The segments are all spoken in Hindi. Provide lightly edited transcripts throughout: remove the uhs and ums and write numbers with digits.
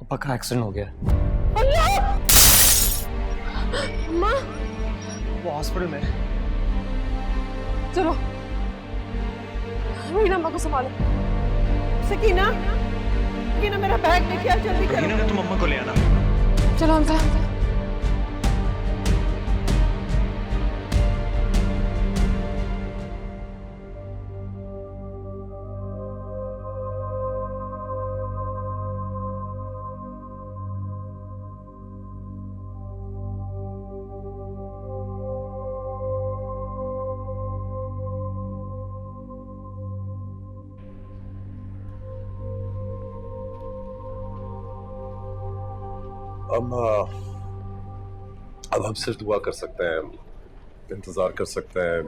पापा का एक्सीडेंट हो गया। अल्लाह! माँ! वो हॉस्पिटल में। चलो मीना अम्मा को संभालो। सकीना, सकीना मेरा बैग लेके आ, जल्दी करो। रहीना, तुम अम्मा को ले आना। चलो हमजा। अब हम सिर्फ दुआ कर सकते हैं, इंतजार कर सकते हैं,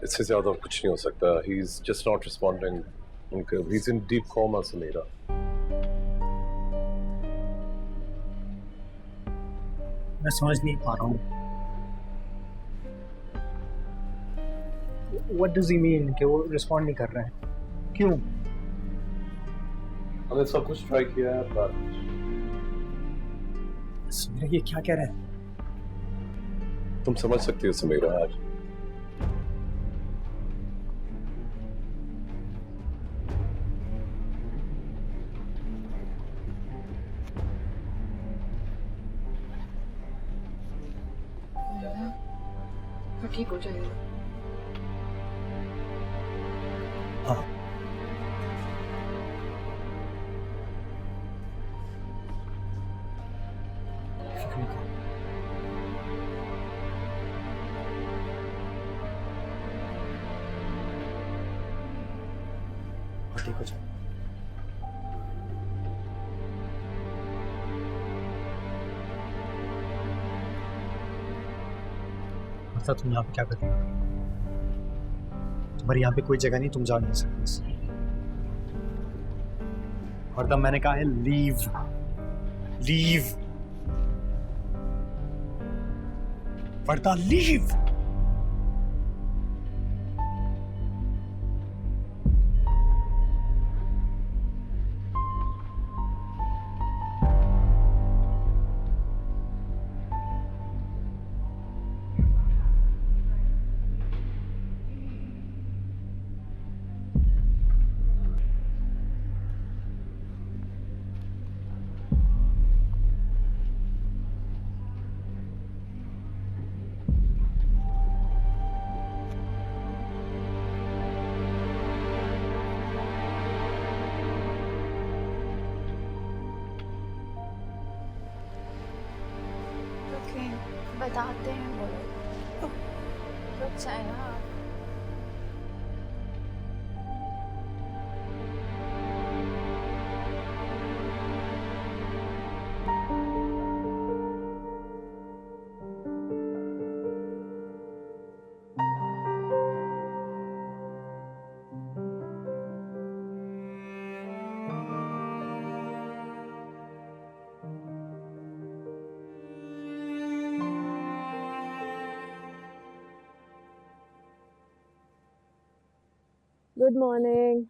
इससे ज्यादा कुछ नहीं हो सकता। He is just not responding. He is in deep coma Samira. मैं समझ नहीं पा रहा हूँ। What does he mean कि वो रिस्पॉन्ड नहीं कर रहे हैं? क्यों? हमने सब कुछ ट्राई किया है, पर समीरा ये क्या कह रहे हैं? तुम समझ सकती हो समीरा। आज तो ठीक हो जाएगा। हाँ। ठीक हो जाए। मतलब तुम यहाँ पे क्या कर रही हो? तुम्हारी यहाँ पे कोई जगह नहीं, तुम जा नहीं सकते। और तब मैंने कहा है लीव, लीव, वर्दा लीव। बताते हैं बोलो, रुक जाए ना आप। Good morning.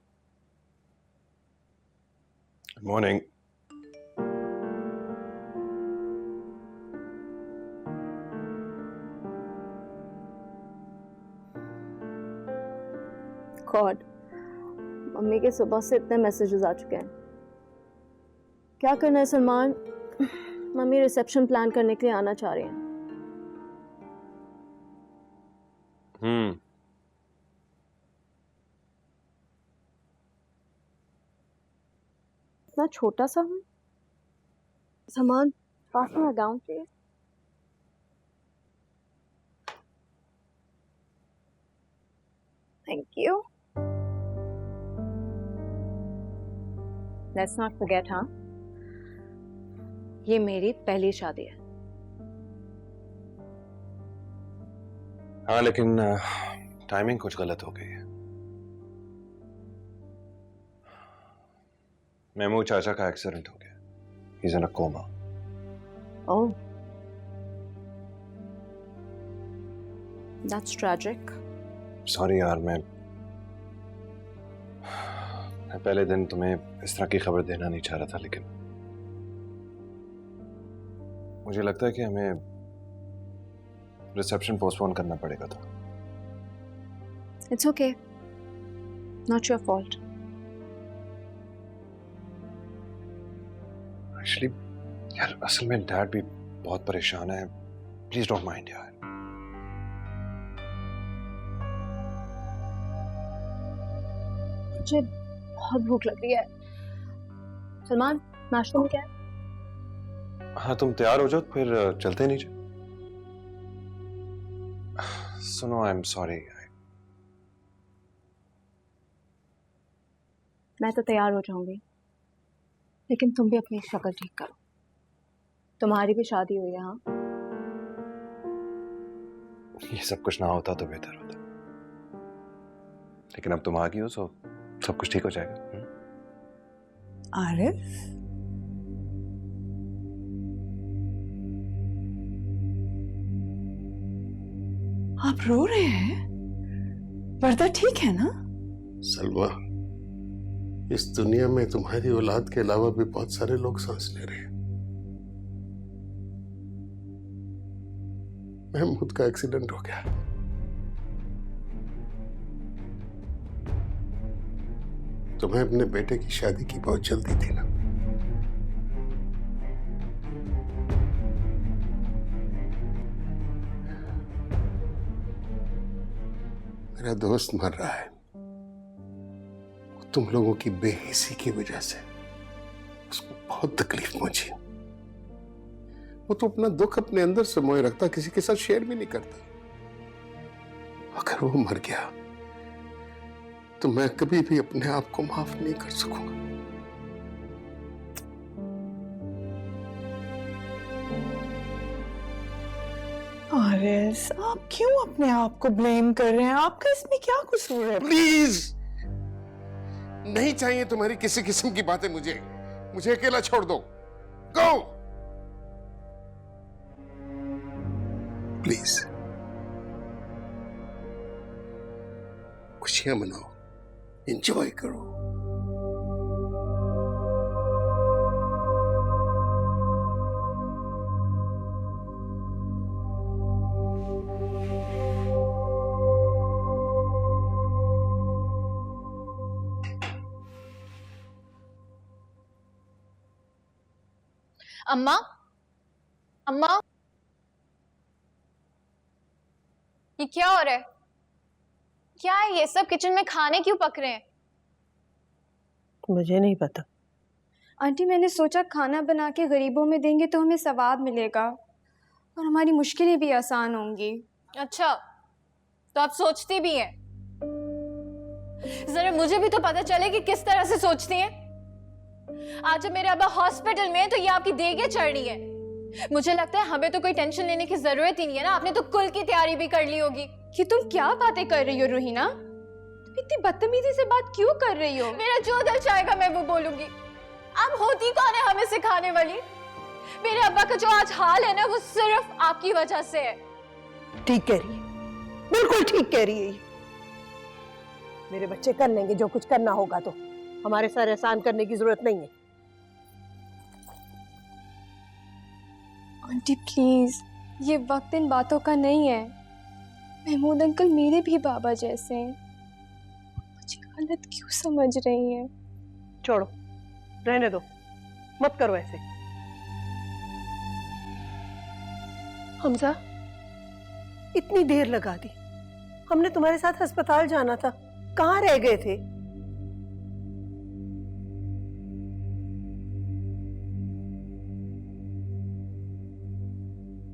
Good morning. God, mummy के सुबह से इतने मैसेजेस आ चुके हैं। क्या करना है सलमान? मम्मी रिसेप्शन प्लान करने के लिए आना चाह रही हैं। इतना छोटा सा हूँ, सामान पास में लगाऊं please. Thank you. Let's not forget, हाँ, ये मेरी पहली शादी है। हाँ, लेकिन टाइमिंग कुछ गलत हो गई है। मेमू चाचा का एक्सीडेंट हो गया। He is in a coma. Oh, that's tragic. Sorry यार, मैं पहले दिन तुम्हें इस तरह की खबर देना नहीं चाह रहा था, लेकिन मुझे लगता है कि हमें रिसेप्शन पोस्टपोन करना पड़ेगा था। It's okay, not your fault. Actually यार असल में डैड भी बहुत परेशान है, प्लीज डोंट माइंड यार। मुझे बहुत भूख लग रही है। सलमान, नाश्ते में क्या है? हाँ तुम तैयार हो जाओ फिर चलते हैं नीचे। सुनो आई एम सॉरी। मैं तो तैयार हो जाऊंगी, लेकिन तुम भी अपनी शक्ल ठीक करो। तुम्हारी भी शादी हुई है। हाँ, ये सब कुछ ना होता तो बेहतर होता, लेकिन अब तुम आ गई हो तो सब कुछ ठीक हो जाएगा। आरिफ, आप रो रहे हैं? पर्दा ठीक है ना? सलमा, इस दुनिया में तुम्हारी औलाद के अलावा भी बहुत सारे लोग सांस ले रहे हैं। महमूद का एक्सीडेंट हो गया। तुम्हें अपने बेटे की शादी की बहुत जल्दी थी ना? मेरा दोस्त मर रहा है, तुम लोगों की बेहिसी की वजह से उसको बहुत तकलीफ पहुंची। वो तो अपना दुख अपने अंदर समोए रखता, किसी के साथ शेयर भी नहीं करता। अगर वो मर गया तो मैं कभी भी अपने आप को माफ नहीं कर सकूंगा। आरिफ, आप क्यों अपने आप को ब्लेम कर रहे हैं? आपका इसमें क्या कसूर है? प्लीज, नहीं चाहिए तुम्हारी किसी किस्म की बातें। मुझे अकेला छोड़ दो। Go please. खुशियां मनाओ, एंजॉय करो। अम्मा, अम्मा, ये क्या हो रहा है? क्या है ये सब? किचन में खाने क्यों पक रहे हैं? मुझे नहीं पता। आंटी, मैंने सोचा खाना बना के गरीबों में देंगे तो हमें सवाब मिलेगा और हमारी मुश्किलें भी आसान होंगी। अच्छा, तो आप सोचती भी हैं? जरा मुझे भी तो पता चले कि किस तरह से सोचती हैं। आज जब मेरे अब्बा हॉस्पिटल में है तो ये आपकी देगे चढ़ रही है। मुझे लगता है हमें तो कोई टेंशन लेने की जरूरत ही नहीं है ना। आपने तो कुल की तैयारी भी कर ली होगी। कि तुम क्या बातें कर रही हो रोहिना? तुम इतनी बदतमीजी से बात क्यों कर रही हो? मेरा जो दिल चाहेगा मैं वो बोलूंगी। आप होती कौन है हमें सिखाने वाली? मेरे अब्बा का जो आज हाल है ना, वो सिर्फ आपकी वजह से है। ठीक कह रही है, बिल्कुल ठीक कह रही है। मेरे बच्चे कर लेंगे जो कुछ करना होगा, तो हमारे सर एहसान करने की जरूरत नहीं है। आंटी प्लीज, ये वक्त इन बातों का नहीं है। महमूद अंकल मेरे भी बाबा जैसे हैं। मुझे गलत क्यों समझ रही हैं? छोड़ो, रहने दो, मत करो ऐसे। हमजा, इतनी देर लगा दी। हमने तुम्हारे साथ अस्पताल जाना था, कहाँ रह गए थे?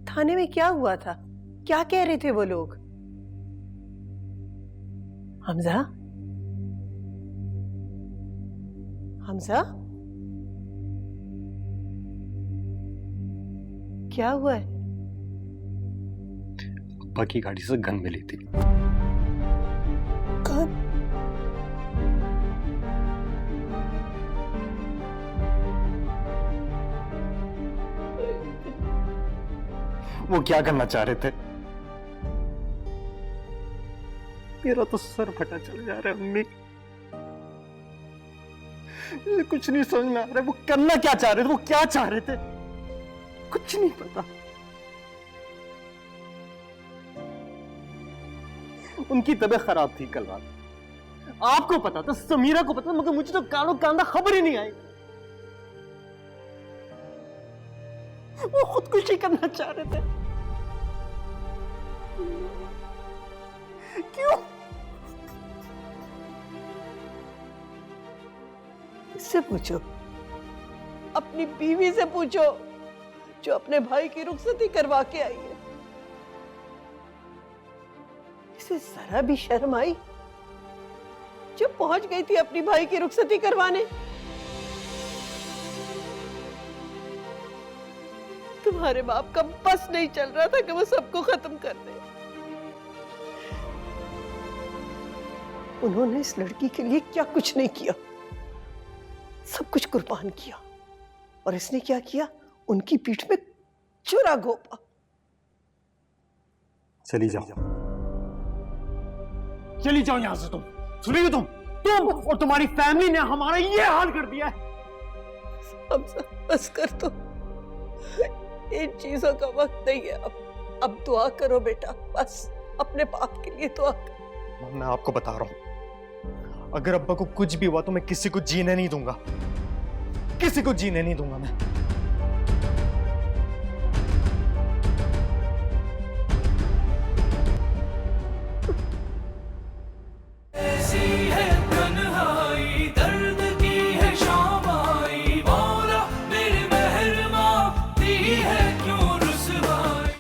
थाने में क्या हुआ था? क्या कह रहे थे वो लोग? हमजा, हमजा, क्या हुआ है? अब्बा की गाड़ी से गन मिली थी। कब? वो क्या करना चाह रहे थे? मेरा तो सर फटा चल जा रहा है अम्मी। मुझे कुछ नहीं समझ में आ रहा है। वो करना क्या चाह रहे थे? वो क्या चाह रहे थे? कुछ नहीं पता। उनकी तबीयत खराब थी कल रात, आपको पता था, समीरा को पता था, मगर मुझे तो कानो कांदा खबर ही नहीं आई। वो खुदकुशी करना चाह रहे थे। क्यों? इससे पूछो, अपनी बीवी से पूछो जो अपने भाई की रुखसती करवा के आई है। इसे जरा भी शर्म आई जब पहुंच गई थी अपनी भाई की रुखसती करवाने? तुम्हारे बाप का बस नहीं चल रहा था कि वो सबको खत्म कर दे। उन्होंने इस लड़की के लिए क्या कुछ नहीं किया, सब कुछ कुर्बान किया। और इसने क्या किया? उनकी पीठ में चुरा घोपा। चली जाओ, चली जाओ यहां से। तुम सुनिए, तुम और तुम्हारी फैमिली ने हमारा ये हाल कर दिया है। बस कर दो, इन चीजों का वक्त नहीं है। अब दुआ करो बेटा, बस अपने बाप के लिए दुआ करो। मैं आपको बता रहा हूं, अगर अब्बा को कुछ भी हुआ तो मैं किसी को जीने नहीं दूंगा, किसी को जीने नहीं दूंगा मैं।